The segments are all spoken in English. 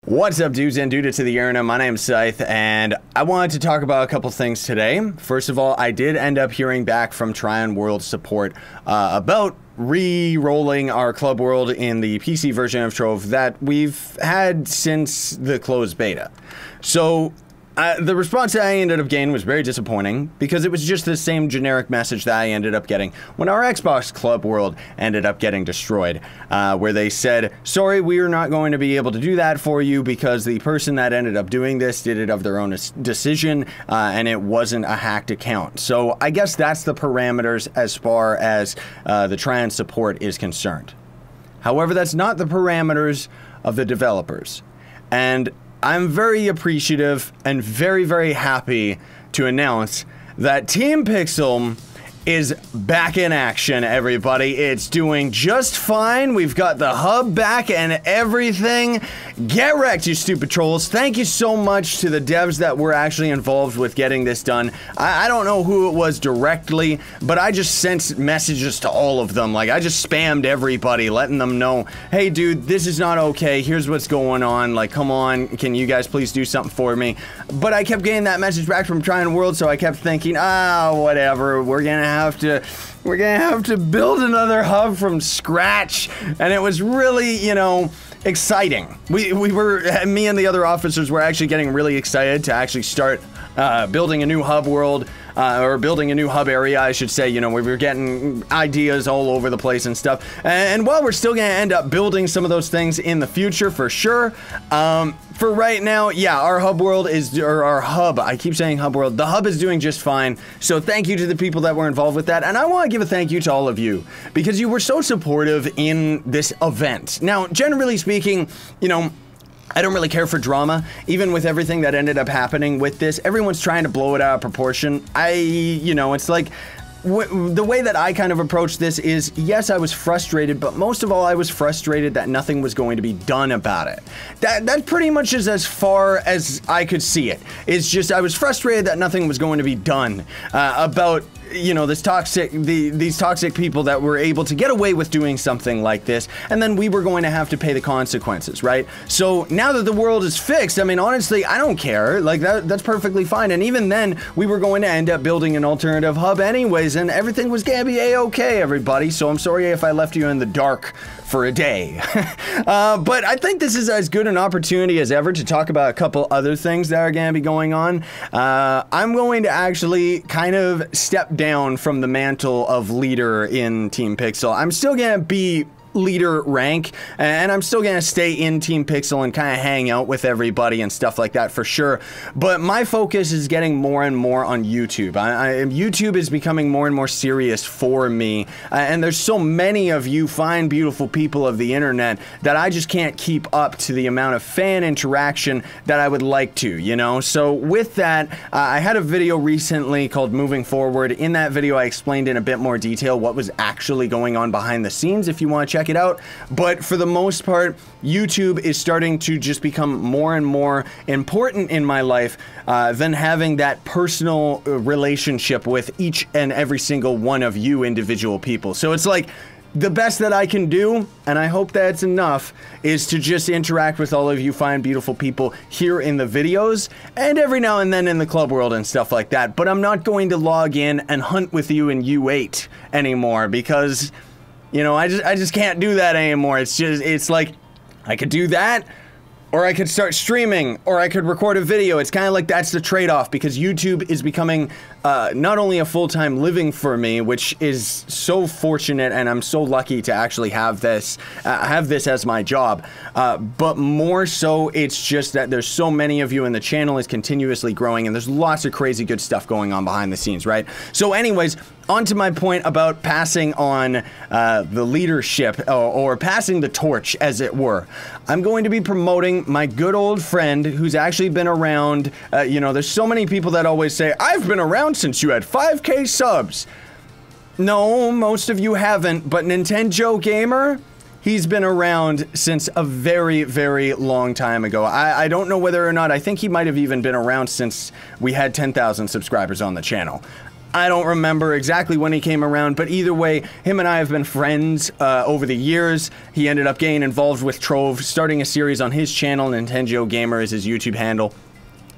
What's up, dudes and dudes to the internet? My name's Scythe, and I wanted to talk about a couple things today. First of all, I did end up hearing back from Tryon World support about re-rolling our Club World in the PC version of Trove that we've had since the closed beta. So the response that I ended up getting was very disappointing because it was just the same generic message that I ended up getting when our Xbox Club World ended up getting destroyed, where they said, sorry, we are not going to be able to do that for you because the person that ended up doing this did it of their own decision, and it wasn't a hacked account. So I guess that's the parameters as far as the Tryon support is concerned. However, that's not the parameters of the developers. And I'm very appreciative and very, very happy to announce that Team Pixel is back in action, everybody. It's doing just fine. We've got the hub back and everything. Get wrecked, you stupid trolls. Thank you so much to the devs that were actually involved with getting this done. I don't know who it was directly, but I just sent messages to all of them. Like, I just spammed everybody, letting them know, hey, dude, this is not okay. Here's what's going on. Like, come on, can you guys please do something for me? But I kept getting that message back from Tryon World, so I kept thinking, whatever, we're gonna have to build another hub from scratch. And it was really, you know, exciting. Me and the other officers were actually getting really excited to actually start building a new hub world, or building a new hub area, I should say. You know, we were getting ideas all over the place and stuff. And while we're still gonna end up building some of those things in the future for sure, for right now, yeah, our hub world is, or our hub, I keep saying hub world, the hub is doing just fine. So thank you to the people that were involved with that. And I want to give a thank you to all of you because you were so supportive in this event. Now, generally speaking, you know, I don't really care for drama, even with everything that ended up happening with this. Everyone's trying to blow it out of proportion. You know, it's like, the way that I kind of approach this is, yes, I was frustrated, but most of all, I was frustrated that nothing was going to be done about it. That pretty much is as far as I could see it. It's just, I was frustrated that nothing was going to be done about, you know, these toxic people that were able to get away with doing something like this, and then we were going to have to pay the consequences, right? So now that the world is fixed, I mean, honestly, I don't care. Like, that's perfectly fine. And even then, we were going to end up building an alternative hub anyways, and everything was gonna be a-okay, everybody. So I'm sorry if I left you in the dark for a day. But I think this is as good an opportunity as ever to talk about a couple other things that are gonna be going on. I'm going to actually kind of step down from the mantle of leader in Team Pixel. I'm still gonna be leader rank, and I'm still gonna stay in Team Pixel and kind of hang out with everybody and stuff like that for sure, but my focus is getting more and more on YouTube. YouTube is becoming more and more serious for me, and there's so many of you fine, beautiful people of the internet that I just can't keep up to the amount of fan interaction that I would like to, you know? So with that, I had a video recently called Moving Forward. In that video, I explained in a bit more detail what was actually going on behind the scenes, if you want to check it out. But for the most part, YouTube is starting to just become more and more important in my life than having that personal relationship with each and every single one of you individual people. So it's like, the best that I can do, and I hope that's enough, is to just interact with all of you fine, beautiful people here in the videos, and every now and then in the club world and stuff like that. But I'm not going to log in and hunt with you in U8 anymore because, you know, I just can't do that anymore. It's like, I could do that, or I could start streaming, or I could record a video. It's kind of like that's the trade-off, because YouTube is becoming not only a full-time living for me, which is so fortunate, and I'm so lucky to actually have this as my job, but more so, it's just that there's so many of you, and the channel is continuously growing, and there's lots of crazy good stuff going on behind the scenes, right? So anyways, on to my point about passing on the leadership, or passing the torch, as it were. I'm going to be promoting my good old friend who's actually been around. You know, there's so many people that always say, I've been around since you had 5K subs. No, most of you haven't, but Nintendo Gamer, he's been around since a very, very long time ago. I don't know whether or not, I think he might have even been around since we had 10,000 subscribers on the channel. I don't remember exactly when he came around, but either way, him and I have been friends over the years. He ended up getting involved with Trove, starting a series on his channel. Nintendo Gamer is his YouTube handle.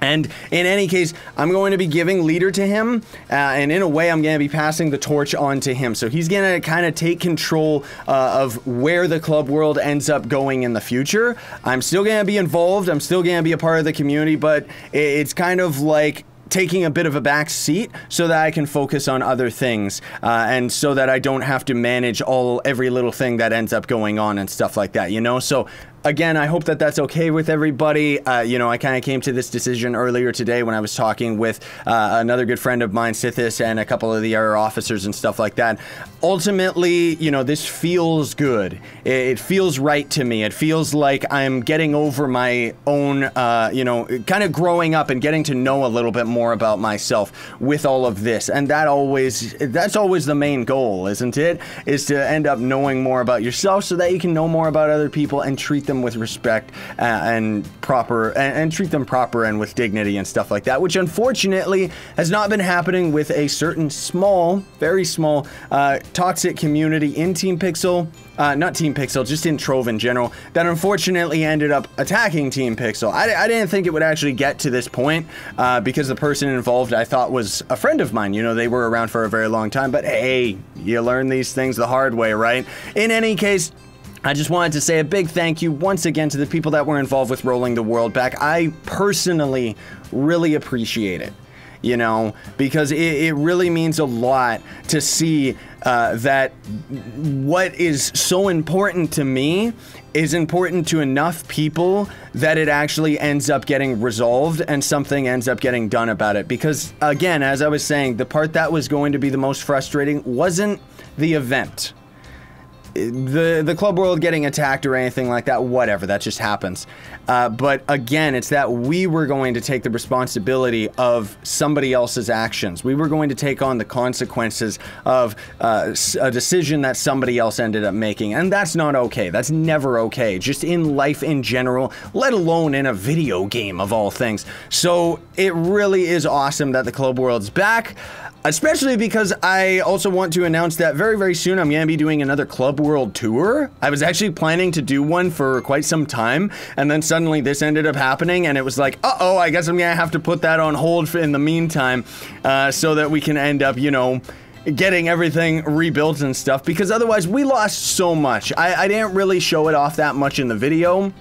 And in any case, I'm going to be giving leader to him, and in a way, I'm going to be passing the torch on to him. So he's going to kind of take control of where the club world ends up going in the future. I'm still going to be involved. I'm still going to be a part of the community, but it's kind of like taking a bit of a back seat so that I can focus on other things, and so that I don't have to manage every little thing that ends up going on and stuff like that, you know? So again, I hope that that's okay with everybody. You know, I kind of came to this decision earlier today when I was talking with another good friend of mine, Sithis, and a couple of the other officers and stuff like that. Ultimately, you know, this feels good. It feels right to me. It feels like I'm getting over my own, you know, kind of growing up and getting to know a little bit more about myself with all of this. And that's always the main goal, isn't it? Is to end up knowing more about yourself so that you can know more about other people and treat them with respect and treat them proper and with dignity and stuff like that, which unfortunately has not been happening with a certain small, very small, toxic community in Team Pixel, not Team Pixel, just in Trove in general, that unfortunately ended up attacking Team Pixel. I didn't think it would actually get to this point, because the person involved I thought was a friend of mine. You know, they were around for a very long time, but hey, you learn these things the hard way, right? In any case, I just wanted to say a big thank you once again to the people that were involved with rolling the world back. I personally really appreciate it, you know, because it really means a lot to see that what is so important to me is important to enough people that it actually ends up getting resolved and something ends up getting done about it. Because again, as I was saying, the part that was going to be the most frustrating wasn't the event. The club world getting attacked or anything like that, whatever, that just happens. But again, it's that we were going to take the responsibility of somebody else's actions. We were going to take on the consequences of a decision that somebody else ended up making. And that's not okay. That's never okay. Just in life in general, let alone in a video game of all things. So it really is awesome that the club world's back. Especially because I also want to announce that very, very soon I'm going to be doing another Club World tour. I was actually planning to do one for quite some time, and then suddenly this ended up happening, and it was like, uh-oh, I guess I'm going to have to put that on hold in the meantime, so that we can end up, you know, getting everything rebuilt and stuff, because otherwise we lost so much. I didn't really show it off that much in the video.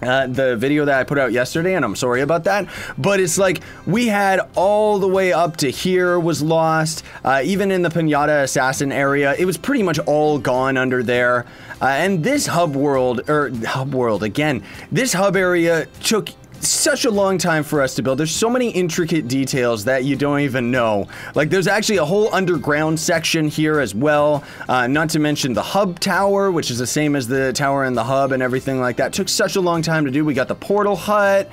The video that I put out yesterday, and I'm sorry about that, but it's like we had all the way up to here was lost, even in the Pinata Assassin area, it was pretty much all gone under there, and this hub world again, this hub area took such a long time for us to build. There's so many intricate details that you don't even know. Like, there's actually a whole underground section here as well, not to mention the hub tower, which is the same as the tower in the hub and everything like that. Took such a long time to do. We got the portal hut.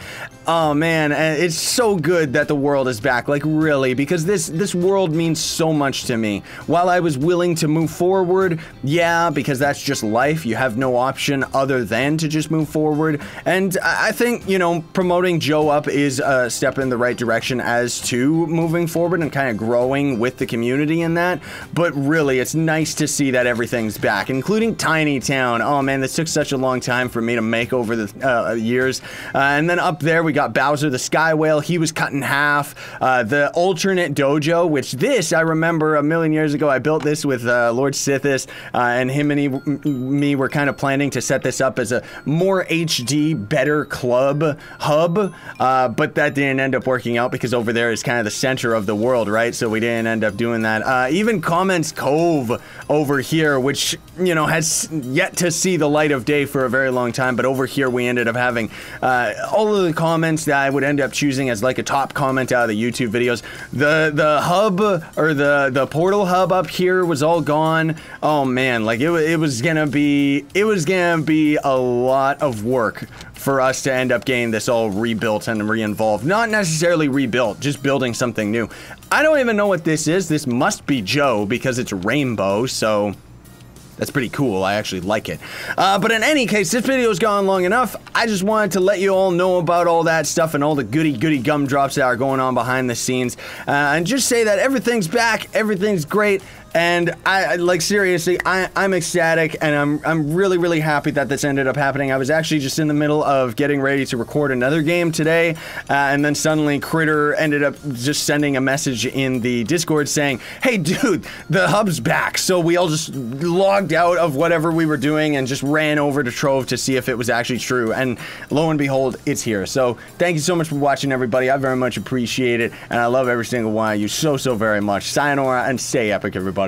Oh man, it's so good that the world is back, like really, because this world means so much to me. While I was willing to move forward, yeah, because that's just life, you have no option other than to just move forward, and I think, you know, promoting Joe up is a step in the right direction as to moving forward and kind of growing with the community in that, but really, it's nice to see that everything's back, including Tiny Town. Oh man, this took such a long time for me to make over the years, and then up there, we got Bowser the Sky Whale. He was cut in half. The alternate dojo, which this, I remember a million years ago, I built this with Lord Sithis, and him and me were kind of planning to set this up as a more HD, better club hub, but that didn't end up working out because over there is kind of the center of the world, right? So we didn't end up doing that. Even Comments Cove over here, which, you know, has yet to see the light of day for a very long time, but over here we ended up having all of the comments that I would end up choosing as like a top comment out of the YouTube videos. The hub, or the portal hub up here was all gone. Oh man, like it was gonna be a lot of work for us to end up getting this all rebuilt and re-involved. Not necessarily rebuilt, just building something new. I don't even know what this is. This must be Joe because it's rainbow, so That's pretty cool. I actually like it. But in any case, this video's gone long enough. I just wanted to let you all know about all that stuff and all the goody gumdrops that are going on behind the scenes. And just say that everything's back, everything's great. And I like, seriously, I'm ecstatic, and I'm really happy that this ended up happening. I was actually just in the middle of getting ready to record another game today, and then suddenly Critter ended up just sending a message in the Discord saying, hey dude, the hub's back. So we all just logged out of whatever we were doing and just ran over to Trove to see if it was actually true, and lo and behold, it's here. So thank you so much for watching, everybody. I very much appreciate it, and I love every single one of you so very much. Sayonara and stay epic, everybody.